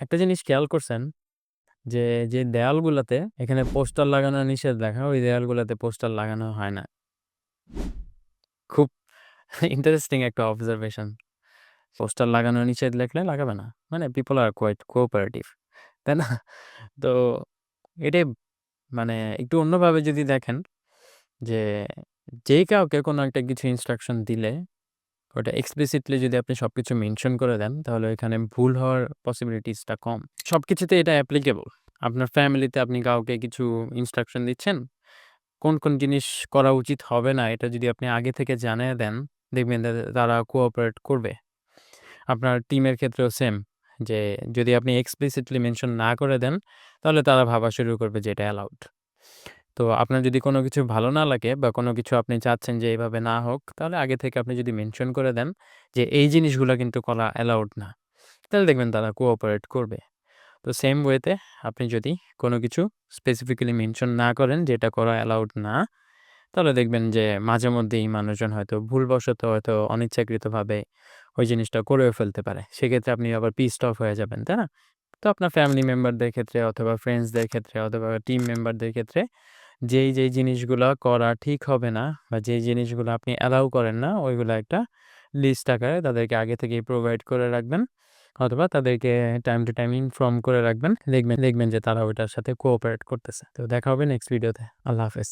একটা জিনিস খেয়াল করছেন যে, যে দেয়ালগুলাতে এখানে পোস্টার লাগানো নিষেধ লেখা, ওই দেয়ালগুলাতে পোস্টার লাগানো হয় না। খুব ইন্টারেস্টিং একটা অবজারভেশন। পোস্টার লাগানো নিষেধ লেখলে লাগাবে না। মানে পিপল আর কোয়াইট কোঅপারেটিভ। তাই না? তো এটাই মানে একটু অন্যভাবে যদি দেখেন যে, যেই কাউকে কোনো একটা কিছু ইনস্ট্রাকশন দিলে ওটা এক্সপ্লিসিটলি যদি আপনি সবকিছু মেনশন করে দেন, তাহলে এখানে ভুল হওয়ার পসিবিলিটিসটা কম। সবকিছুতে এটা অ্যাপ্লিকেবল। আপনার ফ্যামিলিতে আপনি কাউকে কিছু ইনস্ট্রাকশন দিচ্ছেন, কোন জিনিস করা উচিত হবে না, এটা যদি আপনি আগে থেকে জানিয়ে দেন, দেখবেন তারা কোঅপারেট করবে। আপনার টিমের ক্ষেত্রেও সেম, যে যদি আপনি এক্সপ্লিসিটলি মেনশন না করে দেন, তাহলে তারা ভাবা শুরু করবে যে এটা অ্যালাউড। তো আপনার যদি কোনো কিছু ভালো না লাগে বা কোনো কিছু আপনি চাচ্ছেন যে এভাবে না হোক, তাহলে আগে থেকে আপনি যদি মেনশন করে দেন যে এই জিনিসগুলা কিন্তু করা অ্যালাউড না, তাহলে দেখবেন তারা কোঅপারেট করবে। তো সেম ওয়েতে আপনি যদি কোনো কিছু স্পেসিফিক্যালি মেনশন না করেন যে এটা করা অ্যালাউড না, তাহলে দেখবেন যে মাঝে মধ্যেই মানুষজন হয়তো ভুলবশত হয়তো অনিচ্ছাকৃতভাবে ওই জিনিসটা করেও ফেলতে পারে। সেক্ষেত্রে আপনি আবার পিসড অফ হয়ে যাবেন, তাই না? তো আপনার ফ্যামিলি মেম্বারদের ক্ষেত্রে অথবা ফ্রেন্ডসদের ক্ষেত্রে অথবা টিম মেম্বারদের ক্ষেত্রে যেই জিনিসগুলা করা ঠিক হবে না বা যেই জিনিসগুলো আপনি অ্যালাউ করেন না, ওইগুলা একটা লিস্ট আকারে তাদেরকে আগে থেকেই প্রোভাইড করে রাখবেন অথবা তাদেরকে টাইম টু টাইম ইনফর্ম করে রাখবেন। দেখবেন যে তারা ওইটার সাথে কোঅপারেট করতেছে। তো দেখা হবে নেক্সট ভিডিওতে। আল্লাহ হাফেজ।